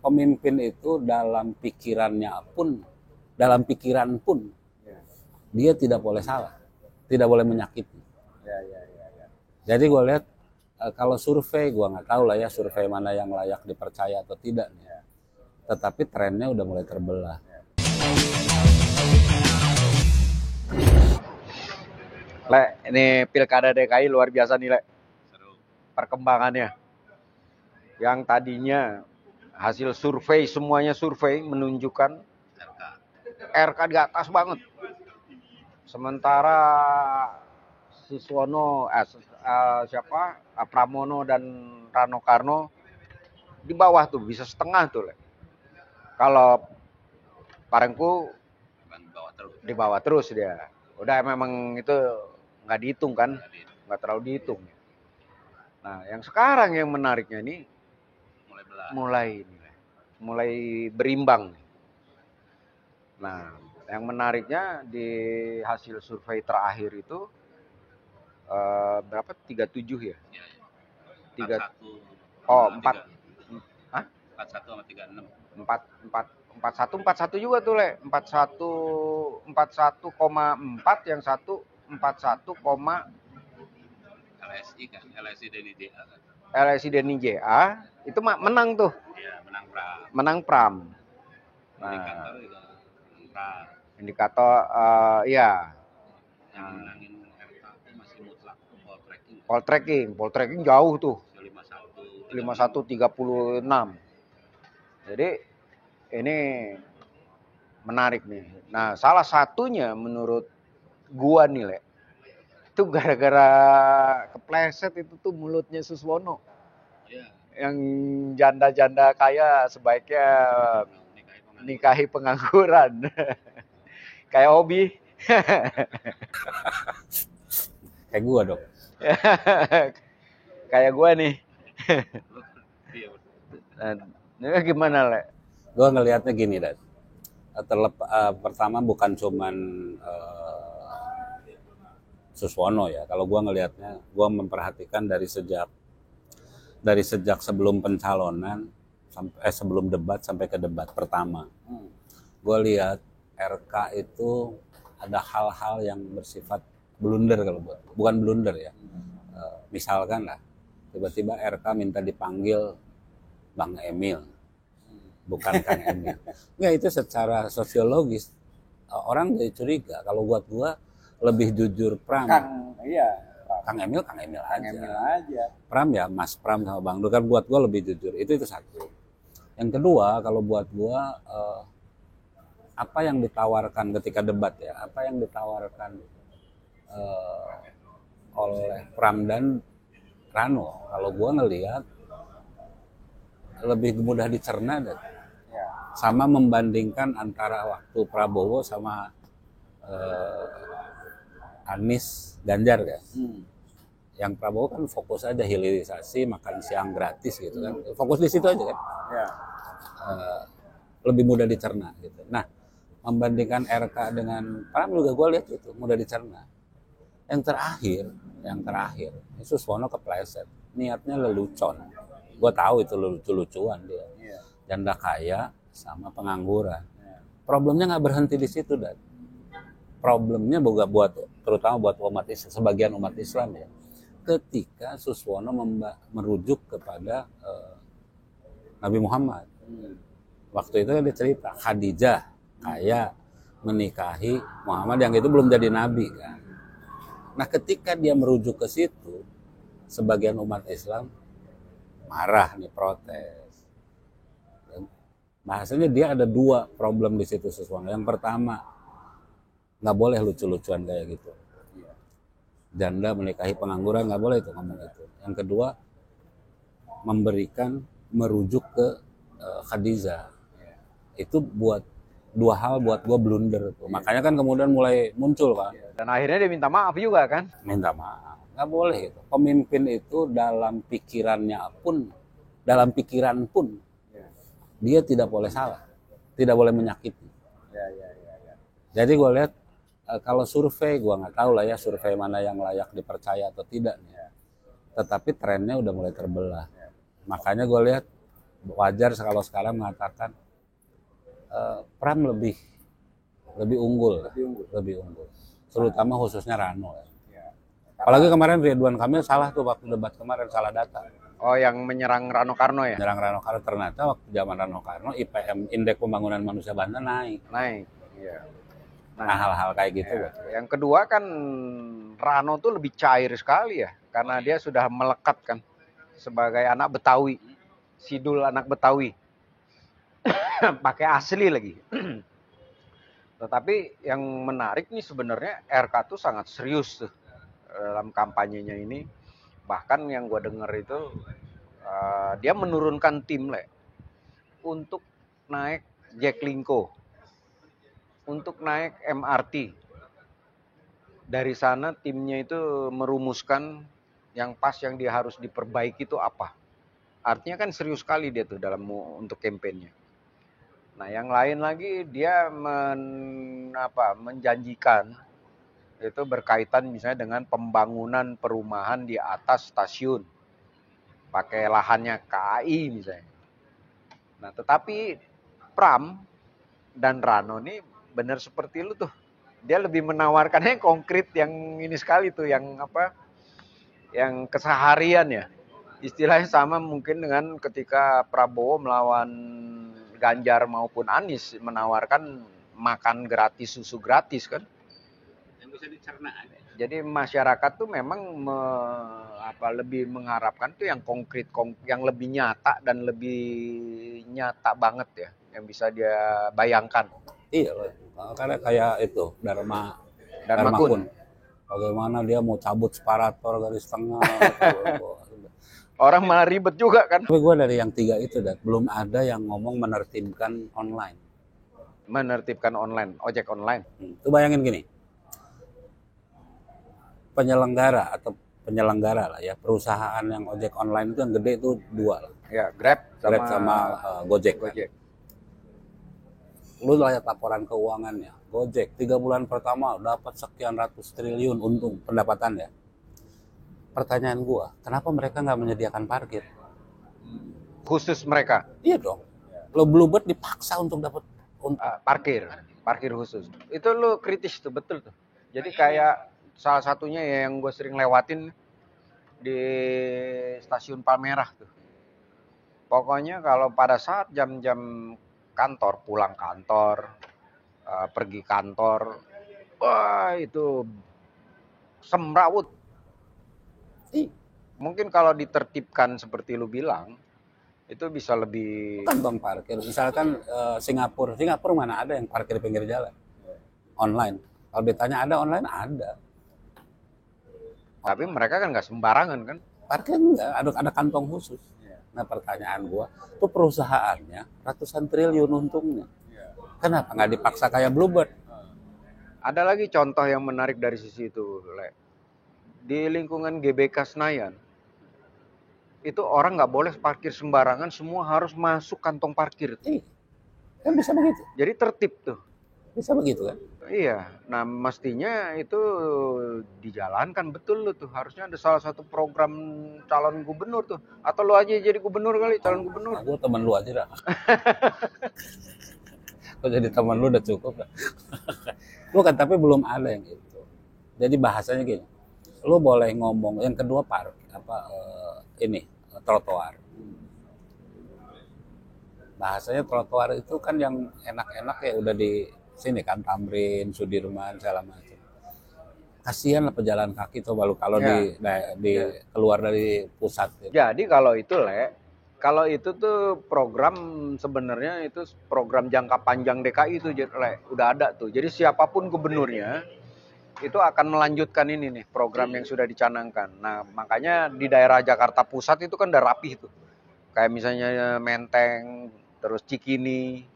pemimpin itu dalam pikiran pun dia tidak boleh salah, tidak boleh menyakiti. Jadi gue lihat kalau survei, gue nggak tahu lah ya survei mana yang layak dipercaya atau tidak nih. Tetapi trennya udah mulai terbelah. Le, ini Pilkada DKI luar biasa nih, Le. Perkembangannya. Yang tadinya hasil survei, semuanya survei menunjukkan RK di atas banget. Sementara Suswono, Pramono dan Rano Karno di bawah tuh, bisa setengah tuh, Le. Kalau Parengku di bawah terus dia. Udah memang itu nggak dihitung kan, nggak terlalu dihitung. Nah, yang sekarang yang menariknya ini mulai berimbang. Nah, yang menariknya di hasil survei terakhir itu berapa? 37 ya? 41 sama 36. 41 juga tuh, Le. 41,4, yang satu 41, LSI Denny JA itu menang tuh. Iya, menang Pram. Nah, indikator ya. Yang menangin RK masih mutlak poltreking jauh tuh. 5136. Jadi ini menarik nih. Nah, salah satunya menurut gua nih, Le, itu gara-gara kepleset itu tuh mulutnya Suswono. Yang janda-janda kaya sebaiknya nikahi pengangguran. Kayak Obi. Kayak gua dong. Kayak gua nih. Nah, gimana, Le? Gua ngelihatnya gini, Dan. Pertama bukan cuman Suswono ya. Kalau gua ngelihatnya, gua memperhatikan dari sejak sebelum pencalonan sampai sebelum debat sampai ke debat pertama. Gua lihat RK itu ada hal-hal yang bersifat blunder kalau bukan blunder ya. Misalkan lah, tiba-tiba RK minta dipanggil Bang Emil, bukan Kang Emil. Nggak, itu secara sosiologis orang jadi curiga. Kalau buat gua lebih jujur Pram. Kang Emil aja. Pram ya Mas Pram sama Bang Dul, kan buat gua lebih jujur. Itu satu. Yang kedua, kalau buat gua apa yang ditawarkan ketika debat ya, apa yang ditawarkan oleh Pram dan Rano, kalau gua ngelihat lebih mudah dicerna dan sama membandingkan antara waktu Prabowo sama Anies Ganjar ya. Yang Prabowo kan fokus aja hilirisasi, makan siang gratis gitu kan, fokus di situ aja kan. Lebih mudah dicerna gitu. Nah, membandingkan RK dengan Pram juga gue lihat itu mudah dicerna. Yang terakhir Suswono kepleset, niatnya lelucon. Gue tahu itu lucu-lucuan dia. Janda kaya sama pengangguran. Problemnya nggak berhenti di situ, Dan. Problemnya terutama buat sebagian umat Islam ya. Ketika Suswono merujuk kepada Nabi Muhammad. Waktu itu dia cerita Khadijah kaya menikahi Muhammad yang itu belum jadi nabi kan. Nah, ketika dia merujuk ke situ, sebagian umat Islam marah nih, protes. Bahasanya dia ada dua problem di situ Suswono. Yang pertama, nggak boleh lucu-lucuan kayak gitu. Janda menikahi pengangguran nggak boleh itu ngomong itu. Yang kedua, merujuk ke Khadijah. Itu dua hal buat gue blunder tuh. Makanya kan kemudian mulai muncul kan. Dan akhirnya dia minta maaf juga kan? Minta maaf. Nggak boleh itu. Pemimpin itu dalam pikiran pun dia tidak boleh salah, tidak boleh menyakiti. Jadi gue lihat kalau survei, gue nggak tahu lah ya survei mana yang layak dipercaya atau tidak nih. Tetapi trennya udah mulai terbelah. Makanya gue lihat wajar kalau sekarang mengatakan Pram lebih unggul, lebih unggul. Terutama khususnya Rano. Ya. Apalagi kemarin Ridwan Kamil salah tuh waktu debat kemarin, salah data. Oh, yang menyerang Rano Karno ya? Menyerang Rano Karno, ternyata waktu zaman Rano Karno IPM, Indeks Pembangunan Manusia Banten naik. Iya. Nah, hal-hal kayak gitu. Ya. Yang kedua kan Rano tuh lebih cair sekali ya, karena dia sudah melekat kan sebagai anak Betawi, sidul anak Betawi, pakai asli lagi. Tetapi yang menarik nih sebenarnya RK tuh sangat serius tuh dalam kampanyenya ini. Bahkan yang gue dengar itu dia menurunkan tim untuk naik Jaklingko, untuk naik MRT. Dari sana timnya itu merumuskan yang pas yang dia harus diperbaiki itu apa. Artinya kan serius sekali dia tuh dalam untuk kampanyenya. Nah, yang lain lagi dia menjanjikan itu berkaitan misalnya dengan pembangunan perumahan di atas stasiun. Pakai lahannya KAI misalnya. Nah, tetapi Pram dan Rano ini benar seperti lu tuh. Dia lebih menawarkannya konkret yang ini sekali tuh, yang yang keseharian ya. Istilahnya sama mungkin dengan ketika Prabowo melawan Ganjar maupun Anies, menawarkan makan gratis, susu gratis kan. Yang bisa dicerna. Jadi masyarakat tuh memang lebih mengharapkan tuh yang konkret, yang lebih nyata dan lebih nyata banget ya, yang bisa dia bayangkan. Iya loh, karena kayak itu Dharma Kun. Bagaimana dia mau cabut separator garis tengah. Orang malah ribet juga kan. Tapi gue dari yang 3 itu, belum ada yang ngomong menertibkan online. Menertibkan online, ojek online. Itu bayangin gini, penyelenggara lah ya, perusahaan yang ojek online itu yang gede itu 2 lah. Ya, Grab sama Gojek. Kan? Lu lihat laporan keuangannya, Gojek 3 bulan pertama dapat sekian ratus triliun untung pendapatan ya. Pertanyaan gua, kenapa mereka nggak menyediakan parkir khusus mereka? Iya dong. Lo Bluebird dipaksa untuk dapat parkir khusus. Itu lo kritis tuh, betul tuh. Jadi kayak salah satunya yang gue sering lewatin di stasiun Palmerah tuh. Pokoknya kalau pada saat jam-jam kantor, pulang kantor, pergi kantor, wah itu semrawut. Mungkin kalau ditertibkan seperti lu bilang, itu bisa lebih kantong parkir. Misalkan Singapura mana ada yang parkir di pinggir jalan online? Kalau ditanya ada online, ada. Tapi mereka kan nggak sembarangan kan? Parkir enggak, ada kantong khusus. Nah, pertanyaan gua, tuh perusahaannya ratusan triliun untungnya. Kenapa nggak dipaksa kayak Bluebird? Ada lagi contoh yang menarik dari sisi itu, di lingkungan GBK Senayan, itu orang nggak boleh parkir sembarangan, semua harus masuk kantong parkir. Kan bisa begitu. Jadi tertib tuh. Bisa begitu kan? Iya, nah mestinya itu dijalankan betul lo tuh. Harusnya ada salah satu program calon gubernur tuh. Atau lo aja jadi gubernur kali, calon gubernur. Gue temen lu aja dah. Gue jadi temen lu udah cukup. Bukan, tapi belum ada yang itu. Jadi bahasanya gini, lu boleh ngomong. Yang kedua trotoar. Bahasanya trotoar itu kan yang enak-enak ya udah di sini kan, Tamrin, Sudirman, segala macam. Kasihan lah pejalan kaki tuh kalau keluar dari pusat. Gitu. Jadi kalau itu tuh program sebenarnya itu program jangka panjang DKI itu udah ada tuh. Jadi siapapun gubernurnya itu akan melanjutkan ini nih program yang sudah dicanangkan. Nah makanya di daerah Jakarta Pusat itu kan udah rapih tuh. Kayak misalnya Menteng, terus Cikini,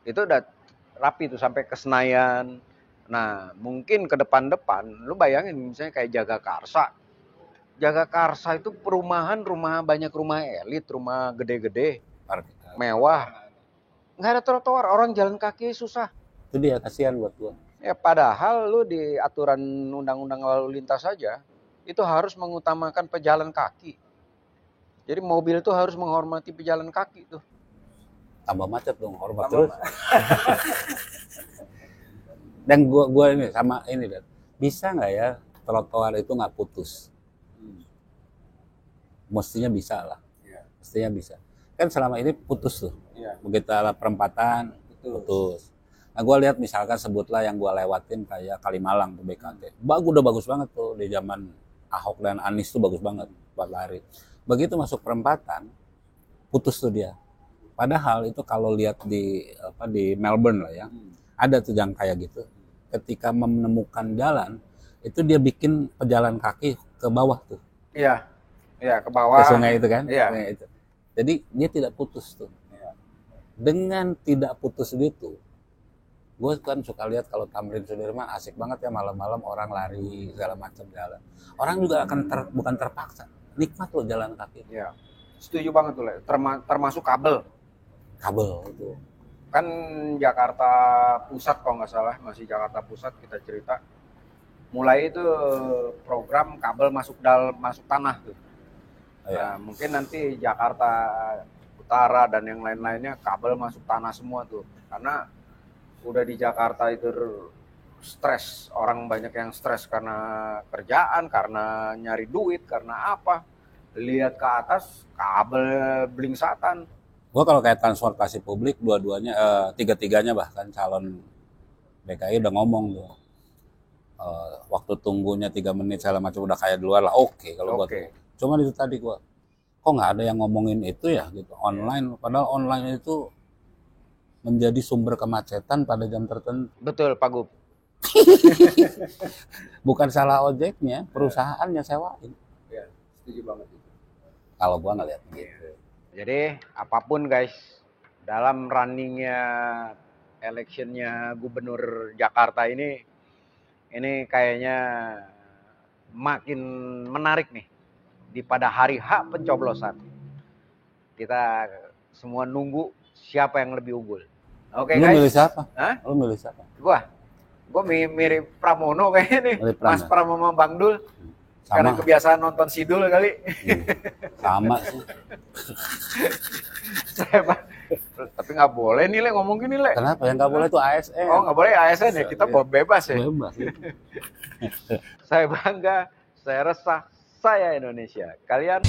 itu udah rapi tuh sampai ke Senayan. Nah, mungkin ke depan-depan, lu bayangin misalnya kayak Jagakarsa. Jagakarsa itu banyak rumah elit, rumah gede-gede, mewah. Nggak ada trotoar, orang jalan kaki susah. Itu dia, kasihan buat gua. Ya padahal lu di aturan undang-undang lalu lintas saja, itu harus mengutamakan pejalan kaki. Jadi mobil tuh harus menghormati pejalan kaki tuh. Tambah macet dong, hormat terus. Dan gua ini sama ini, Dan. Bisa nggak ya trotoar itu nggak putus? Mestinya bisa lah. Iya. Mestinya bisa. Kan selama ini putus tuh. Iya. Begitu ada perempatan, putus. Nah, gue lihat misalkan sebutlah yang gue lewatin kayak Kalimalang tuh BKT. Udah bagus banget tuh di zaman Ahok dan Anies tuh bagus banget buat lari. Begitu masuk perempatan, putus tuh dia. Padahal itu kalau lihat di Melbourne lah ya, ada tuh yang kayak gitu. Ketika menemukan jalan, itu dia bikin pejalan kaki ke bawah tuh. Iya. Iya, ke bawah. Ke sungai itu kan? Iya. Sungai itu. Jadi dia tidak putus tuh. Iya. Dengan tidak putus gitu, gue kan suka lihat kalau Tamrin Sudirman asik banget ya malam-malam orang lari segala macam jalan. Orang juga akan bukan terpaksa, nikmat loh jalan kaki. Iya. Setuju banget tuh, Le. Termasuk kabel. Kabel itu. Kan Jakarta Pusat kalau nggak salah, masih Jakarta Pusat kita cerita. Mulai itu program kabel masuk tanah tuh. Ya. Nah, mungkin nanti Jakarta Utara dan yang lain-lainnya kabel masuk tanah semua tuh. Karena udah di Jakarta itu stres, orang banyak yang stres karena kerjaan, karena nyari duit, karena apa. Lihat ke atas kabel blingsatan. Gue kalau kayak transportasi publik dua-duanya, tiga-tiganya bahkan calon DKI udah ngomong tuh. Waktu tunggunya 3 menit segala macam udah kayak di luar lah, oke kalau buat. Cuman itu tadi gua kok nggak ada yang ngomongin itu ya gitu online, padahal online itu menjadi sumber kemacetan pada jam tertentu. Betul, Pak Gub. Bukan salah ojeknya, perusahaannya sewain. Ya, setuju banget itu. Kalau gua ngeliat gitu. Jadi apapun guys, dalam runningnya electionnya Gubernur Jakarta ini kayaknya makin menarik nih. Pada hari H pencoblosan, kita semua nunggu siapa yang lebih unggul. Oke guys. Lu milih siapa? Hah? Lu milih siapa? Gua mirip Pramono kayaknya nih. Mas Pram sama Bang Dul. Sama. Karena kebiasaan nonton Sidul kali. Sama sih. Tapi nggak boleh nih Le ngomong gini Le. Kenapa? Yang nggak boleh itu ASN. Oh nggak boleh ASN ya, kita bebas ya. Bebas. Saya bangga, saya resah, saya Indonesia. Kalian